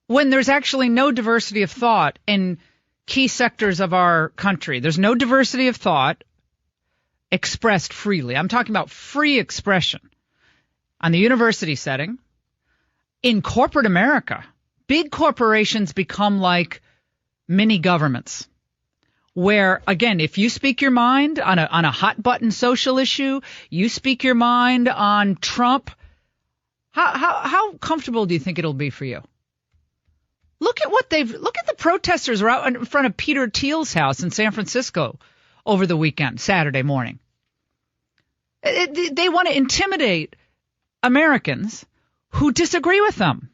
when there's actually no diversity of thought in key sectors of our country? There's no diversity of thought expressed freely. I'm talking about free expression on the university setting. In corporate America, big corporations become like mini governments, where, again, if you speak your mind on a hot button social issue, you speak your mind on Trump, how comfortable do you think it'll be for you? Look at the protesters were out in front of Peter Thiel's house in San Francisco over the weekend, Saturday morning. They want to intimidate Americans who disagree with them.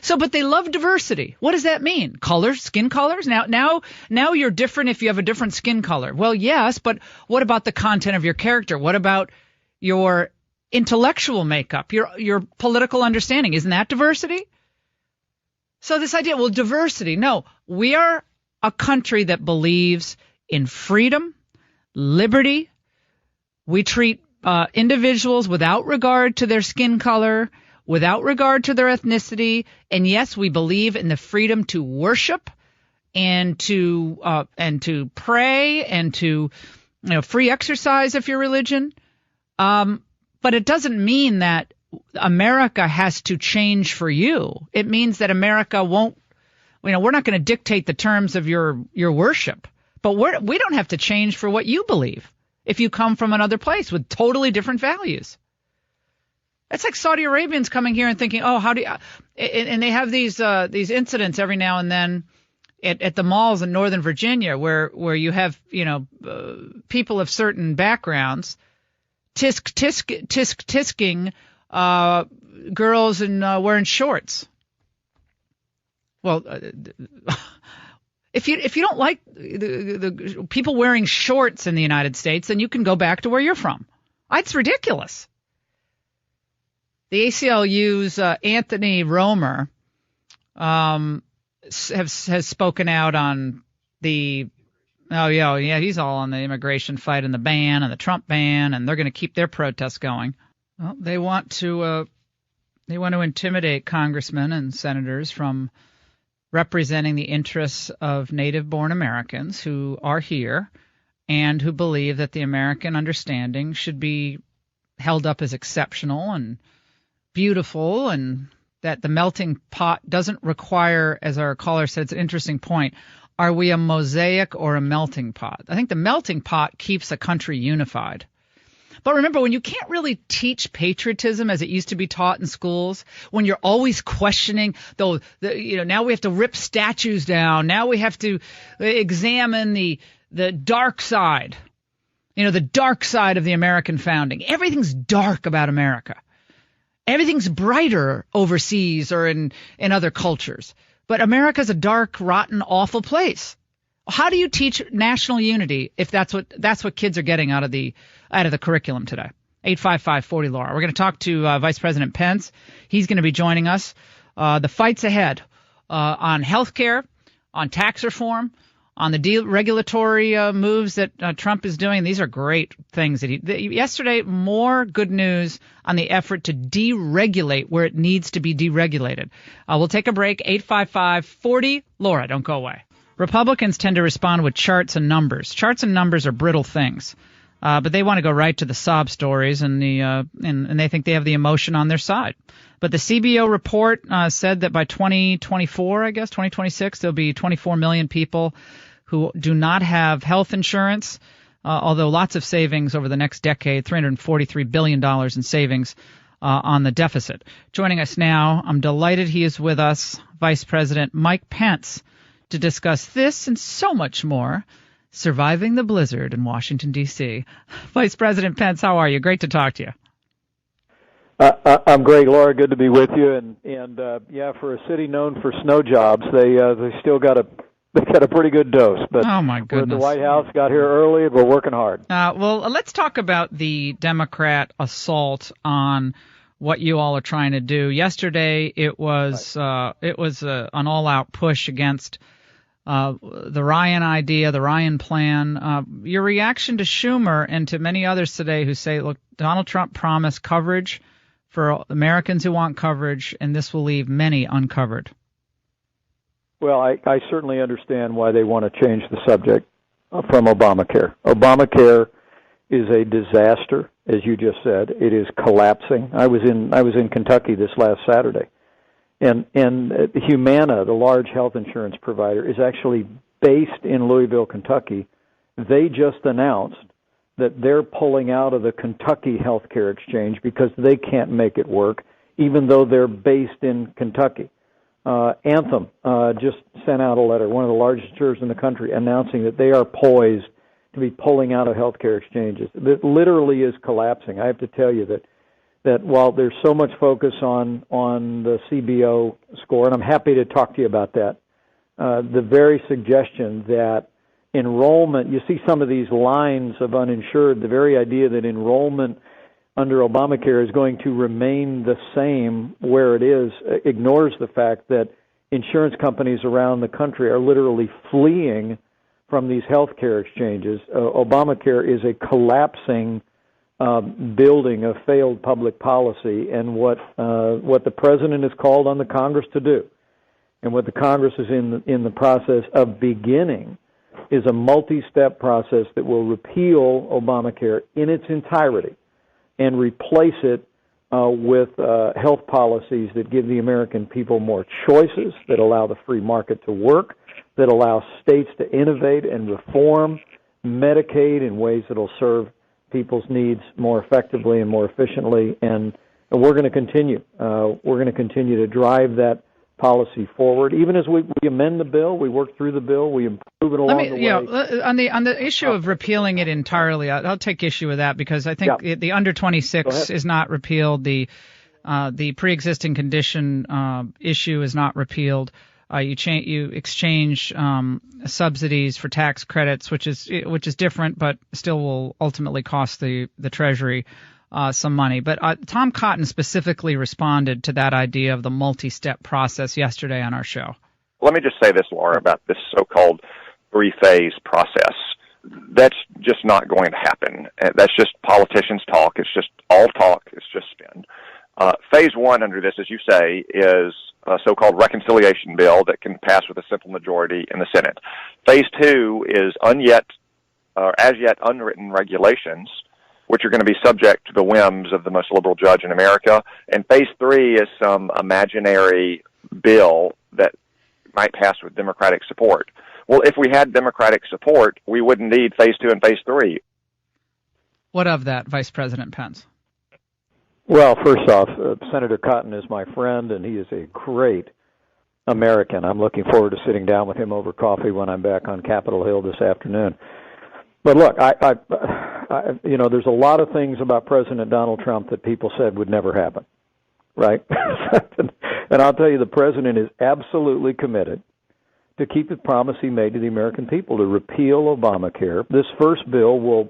But they love diversity. What does that mean? Colors, skin colors? Now you're different if you have a different skin color. Well, yes, but what about the content of your character? What about your intellectual makeup, your political understanding? Isn't that diversity? So this idea, well, diversity. No, we are a country that believes in freedom, liberty. We treat individuals without regard to their skin color, without regard to their ethnicity. And yes, we believe in the freedom to worship and to pray and to, free exercise if your religion. But it doesn't mean that America has to change for you. It means that America won't, we're not going to dictate the terms of your worship, but we don't have to change for what you believe if you come from another place with totally different values. It's like Saudi Arabians coming here and thinking, oh, how do you, and they have these incidents every now and then at the malls in Northern Virginia where you have, people of certain backgrounds tisking girls and wearing shorts. Well, if you don't like the people wearing shorts in the United States, then you can go back to where you're from. It's ridiculous. The ACLU's Anthony Romer has spoken out on the he's all on the immigration fight and the ban and the Trump ban, and they're going to keep their protests going. Well, they want to intimidate congressmen and senators from representing the interests of native-born Americans who are here and who believe that the American understanding should be held up as exceptional and beautiful, and that the melting pot doesn't require, as our caller said, it's an interesting point, are we a mosaic or a melting pot? I think the melting pot keeps a country unified. But remember, when you can't really teach patriotism as it used to be taught in schools, when you're always questioning, now we have to rip statues down, now we have to examine the dark side, the dark side of the American founding. Everything's dark about America. Everything's brighter overseas or in other cultures. But America's a dark, rotten, awful place. How do you teach national unity if that's what kids are getting out of the curriculum today? 855-40-LAURA. We're going to talk to Vice President Pence. He's going to be joining us. The fight's ahead on health care, on tax reform, on the deregulatory moves that Trump is doing. These are great things. Yesterday, more good news on the effort to deregulate where it needs to be deregulated. We'll take a break. 855-40-LAURA. Don't go away. Republicans tend to respond with charts and numbers. Charts and numbers are brittle things, but they want to go right to the sob stories, and they think they have the emotion on their side. But the CBO report said that by 2026, there'll be 24 million people who do not have health insurance, although lots of savings over the next decade, $343 billion in savings on the deficit. Joining us now, I'm delighted he is with us, Vice President Mike Pence, to discuss this and so much more, surviving the blizzard in Washington, D.C. Vice President Pence, how are you? Great to talk to you. I'm great, Laura. Good to be with you. And for a city known for snow jobs, they still got a pretty good dose. But oh my goodness, we're at the White House, got here early, and we're working hard. Well, let's talk about the Democrat assault on what you all are trying to do. Yesterday, it was an all-out push against the Ryan idea, the Ryan plan. Your reaction to Schumer and to many others today who say, look, Donald Trump promised coverage for Americans who want coverage, and this will leave many uncovered. Well, I certainly understand why they want to change the subject from Obamacare. Obamacare is a disaster, as you just said. It is collapsing. I was in Kentucky this last Saturday. And Humana, the large health insurance provider, is actually based in Louisville, Kentucky. They just announced that they're pulling out of the Kentucky healthcare exchange because they can't make it work, even though they're based in Kentucky. Anthem just sent out a letter, one of the largest insurers in the country, announcing that they are poised to be pulling out of healthcare exchanges. It literally is collapsing. I have to tell you that while there's so much focus on the CBO score, and I'm happy to talk to you about that, the very suggestion that enrollment, you see some of these lines of uninsured, the very idea that enrollment under Obamacare is going to remain the same where it is ignores the fact that insurance companies around the country are literally fleeing from these healthcare exchanges. Obamacare is a collapsing building of failed public policy, and what the president has called on the Congress to do, and what the Congress is in the process of beginning, is a multi-step process that will repeal Obamacare in its entirety and replace it with health policies that give the American people more choices, that allow the free market to work, that allow states to innovate and reform Medicaid in ways that will serve people's needs more effectively and more efficiently. And we're going to continue. We're going to continue to drive that policy forward. Even as we amend the bill, we work through the bill, we improve it along the way. On the issue of repealing it entirely, I'll take issue with that because I think the under 26 is not repealed. The pre-existing condition issue is not repealed. You exchange subsidies for tax credits, which is different, but still will ultimately cost the Treasury some money. But Tom Cotton specifically responded to that idea of the multi-step process yesterday on our show. Let me just say this, Laura, about this so-called three-phase process. That's just not going to happen. That's just politicians' talk. It's just all talk. It's just spin. Phase one under this, as you say, is a so-called reconciliation bill that can pass with a simple majority in the Senate. Phase two is as yet unwritten regulations, which are going to be subject to the whims of the most liberal judge in America. And phase three is some imaginary bill that might pass with Democratic support. Well, if we had Democratic support, we wouldn't need phase two and phase three. What of that, Vice President Pence? Well, first off, Senator Cotton is my friend, and he is a great American. I'm looking forward to sitting down with him over coffee when I'm back on Capitol Hill this afternoon. But look, there's a lot of things about President Donald Trump that people said would never happen, right? And I'll tell you, the president is absolutely committed to keep the promise he made to the American people to repeal Obamacare. This first bill will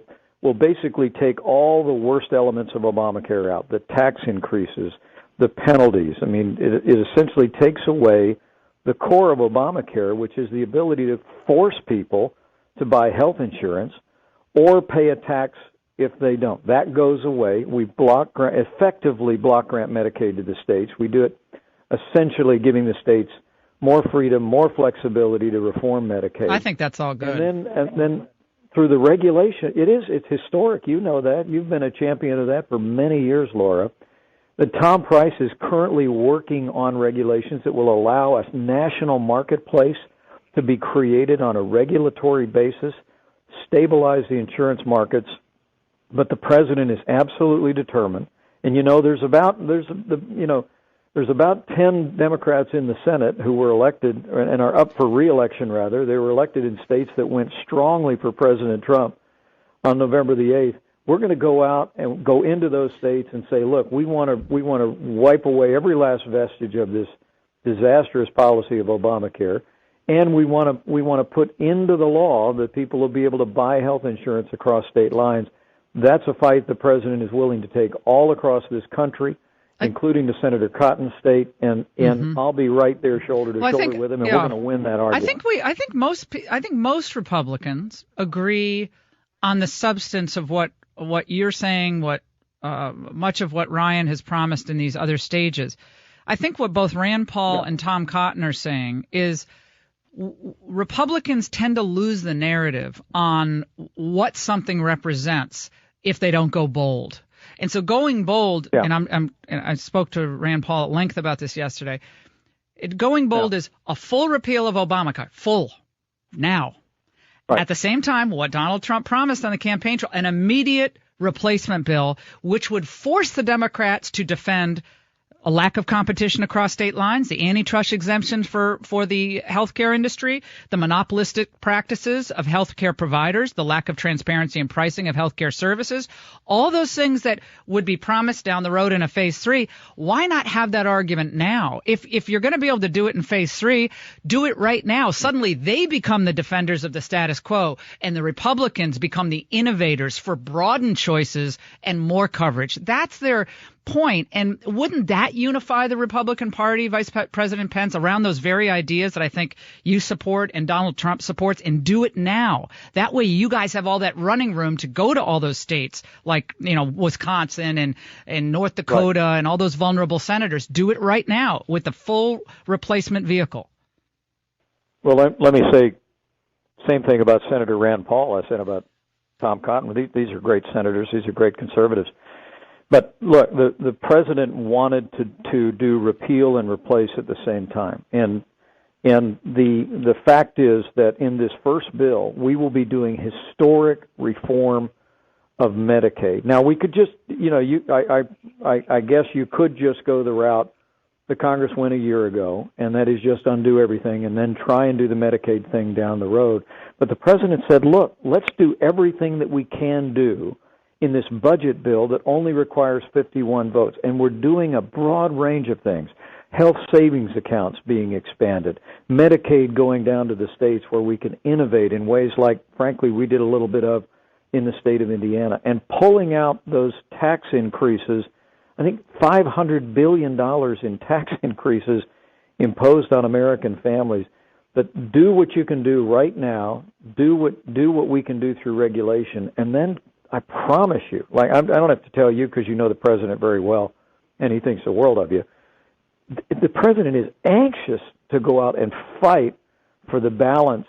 basically take all the worst elements of Obamacare out, the tax increases, the penalties. I mean, it essentially takes away the core of Obamacare, which is the ability to force people to buy health insurance or pay a tax if they don't. That goes away. We effectively block grant Medicaid to the states. We do it essentially giving the states more freedom, more flexibility to reform Medicaid. I think that's all good. And then through the regulation, it's historic. You know that. You've been a champion of that for many years, Laura. That Tom Price is currently working on regulations that will allow a national marketplace to be created on a regulatory basis, stabilize the insurance markets. But the president is absolutely determined. And there's about 10 Democrats in the Senate who were elected and are up for re-election, rather. They were elected in states that went strongly for President Trump on November the 8th. We're going to go out and go into those states and say, look, we want to wipe away every last vestige of this disastrous policy of Obamacare, and we want to put into the law that people will be able to buy health insurance across state lines. That's a fight the president is willing to take all across this country, including to Senator Cotton's state, and I'll be right there shoulder to shoulder with him, and we're going to win that argument. I think most Republicans agree on the substance of what you're saying, what much of what Ryan has promised in these other stages. I think what both Rand Paul and Tom Cotton are saying is Republicans tend to lose the narrative on what something represents if they don't go bold. And so going bold, and I spoke to Rand Paul at length about this yesterday. Going bold is a full repeal of Obamacare, full, now. Right. At the same time, what Donald Trump promised on the campaign trail, an immediate replacement bill, which would force the Democrats to defend a lack of competition across state lines, the antitrust exemption for the healthcare industry, the monopolistic practices of healthcare providers, the lack of transparency in pricing of healthcare services, all those things that would be promised down the road in a phase three. Why not have that argument now? If you're going to be able to do it in phase three, do it right now. Suddenly they become the defenders of the status quo, and the Republicans become the innovators for broadened choices and more coverage. That's their point. And wouldn't that unify the Republican Party, Vice President Pence, around those very ideas that I think you support and Donald Trump supports, and do it now? That way you guys have all that running room to go to all those states like, Wisconsin and North Dakota and all those vulnerable senators. Do it right now with the full replacement vehicle. Well, let me say same thing about Senator Rand Paul I said about Tom Cotton. These are great senators. These are great conservatives. But look, the president wanted to do repeal and replace at the same time, and the fact is that in this first bill, we will be doing historic reform of Medicaid. Now, we could just, I guess you could just go the route the Congress went a year ago, and that is just undo everything and then try and do the Medicaid thing down the road. But the president said, look, let's do everything that we can do in this budget bill that only requires 51 votes. And we're doing a broad range of things. Health savings accounts being expanded, Medicaid going down to the states where we can innovate in ways like, frankly, we did a little bit of in the state of Indiana, and pulling out those tax increases. I think $500 billion in tax increases imposed on American families. But do what you can do right now, do what we can do through regulation, and then I promise you, like I don't have to tell you because you know the president very well, and he thinks the world of you. The president is anxious to go out and fight for the balance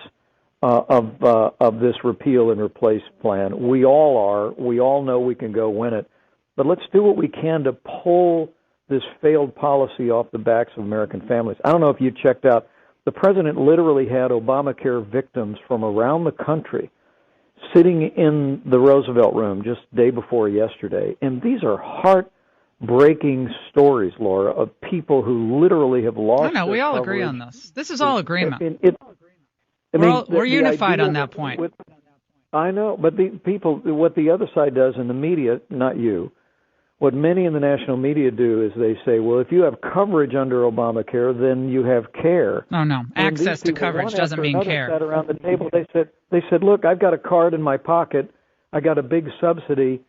of this repeal and replace plan. We all are. We all know we can go win it. But let's do what we can to pull this failed policy off the backs of American families. I don't know if you checked out, the president literally had Obamacare victims from around the country sitting in the Roosevelt Room just day before yesterday. And these are heartbreaking stories, Laura, of people who literally have lost their we all coverage. Agree on this. This is all agreement. We're unified on that point. I know, but what the other side does in the media, not you, what many in the national media do is they say, well, if you have coverage under Obamacare, then you have care. No. Access to coverage doesn't mean care. Sat around the table. They said, look, I've got a card in my pocket. I got a big subsidy,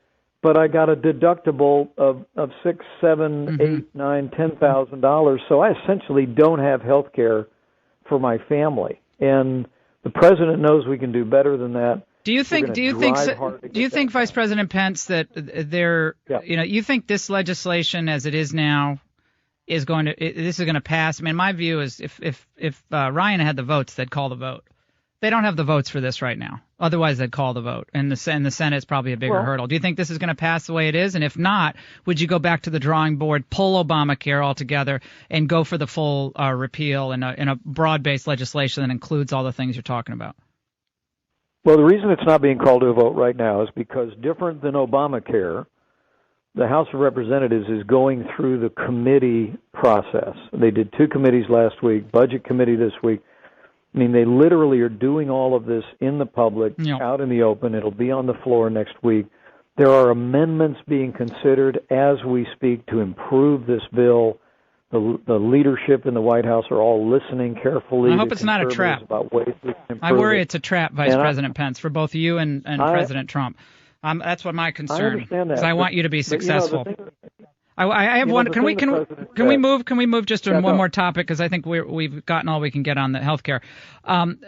but I got a deductible of $6,000, $7,000, $8,000, $9,000, $10,000. So I essentially don't have health care for my family. And the president knows we can do better than that. Do you think, Vice President Pence, that you think this legislation as it is now is going to pass? I mean, my view is if Ryan had the votes, they'd call the vote. They don't have the votes for this right now. Otherwise, they'd call the vote. And the Senate is probably a bigger hurdle. Do you think this is going to pass the way it is? And if not, would you go back to the drawing board, pull Obamacare altogether, and go for the full repeal in a broad-based legislation that includes all the things you're talking about? Well, the reason it's not being called to a vote right now is because, different than Obamacare, the House of Representatives is going through the committee process. They did 2 committees last week, Budget Committee this week. I mean, they literally are doing all of this in the public, out in the open. It'll be on the floor next week. There are amendments being considered as we speak to improve this bill. The leadership in the White House are all listening carefully. I hope it's not a trap. About ways we can improve I worry it's a trap, Vice President Pence, for both you and President Trump. That's what my concern. I understand that. Because I want you to be successful. I have one. Can we move just to one more topic, because I think we've gotten all we can get on the healthcare.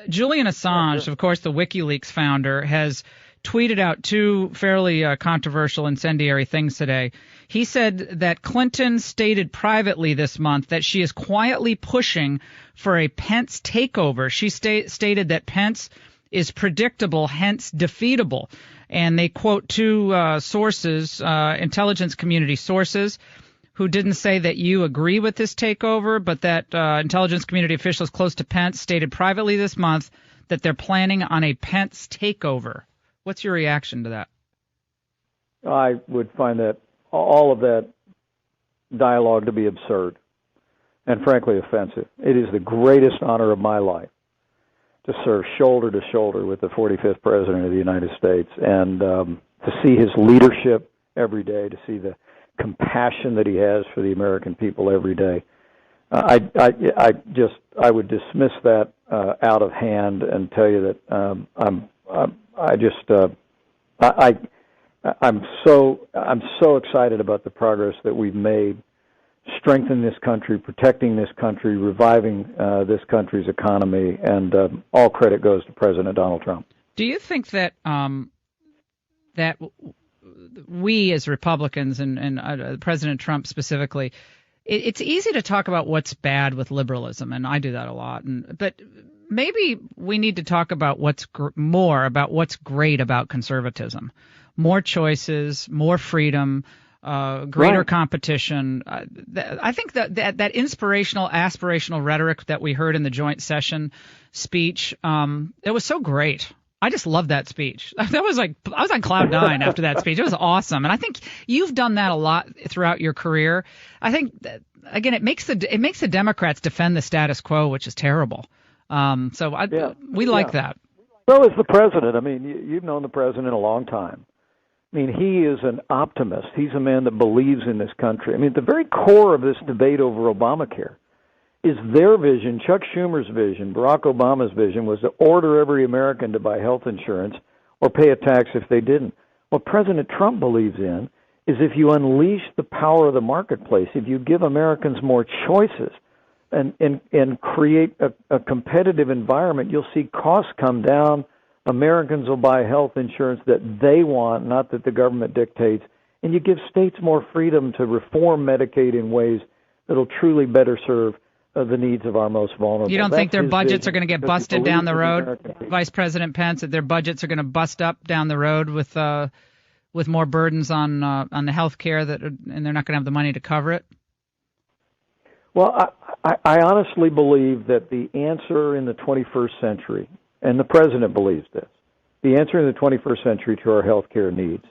Julian Assange, of course, the WikiLeaks founder, has tweeted out 2 fairly controversial, incendiary things today. He said that Clinton stated privately this month that she is quietly pushing for a Pence takeover. She stated that Pence is predictable, hence defeatable. And they quote 2 sources, intelligence community sources, who didn't say that you agree with this takeover, but that intelligence community officials close to Pence stated privately this month that they're planning on a Pence takeover. What's your reaction to that? I would find that all of that dialogue to be absurd and frankly offensive. It is the greatest honor of my life to serve shoulder to shoulder with the 45th President of the United States, and to see his leadership every day, to see the compassion that he has for the American people every day. I would dismiss that out of hand and tell you that I'm so excited about the progress that we've made, strengthening this country, protecting this country, reviving this country's economy, and all credit goes to President Donald Trump. Do you think that that we as Republicans and President Trump specifically, it's easy to talk about what's bad with liberalism, and I do that a lot, but maybe we need to talk about what's more about what's great about conservatism. More choices, more freedom, greater competition. I think that inspirational, aspirational rhetoric that we heard in the joint session speech, it was so great. I just loved that speech. That was like, I was on cloud nine after that speech. It was awesome. And I think you've done that a lot throughout your career. I think that, again, it makes the Democrats defend the status quo, which is terrible. We like that. So is the president. I mean, you've known the president a long time. I mean, he is an optimist. He's a man that believes in this country. I mean, at the very core of this debate over Obamacare is their vision, Chuck Schumer's vision, Barack Obama's vision, was to order every American to buy health insurance or pay a tax if they didn't. What President Trump believes in is if you unleash the power of the marketplace, if you give Americans more choices and create a competitive environment, you'll see costs come down. Americans will buy health insurance that they want, not that the government dictates. And you give states more freedom to reform Medicaid in ways that will truly better serve the needs of our most vulnerable. You don't think their budgets are going to get busted down the road, Vice President Pence, that their budgets are going to bust up down the road with more burdens on the health care and they're not going to have the money to cover it? Well, I honestly believe that the answer in the 21st century, and the president believes this, the answer in the 21st century to our health care needs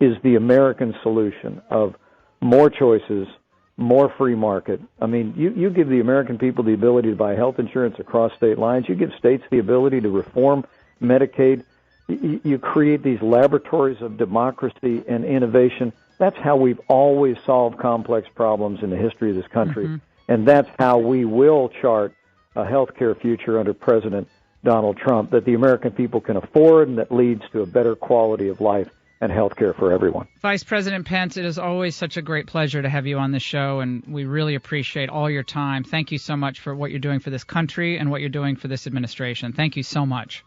is the American solution of more choices, more free market. I mean, you give the American people the ability to buy health insurance across state lines. You give states the ability to reform Medicaid. You create these laboratories of democracy and innovation. That's how we've always solved complex problems in the history of this country. Mm-hmm. And that's how we will chart a health care future under President Donald Trump that the American people can afford and that leads to a better quality of life and health care for everyone. Vice President Pence, it is always such a great pleasure to have you on the show, and we really appreciate all your time. Thank you so much for what you're doing for this country and what you're doing for this administration. Thank you so much.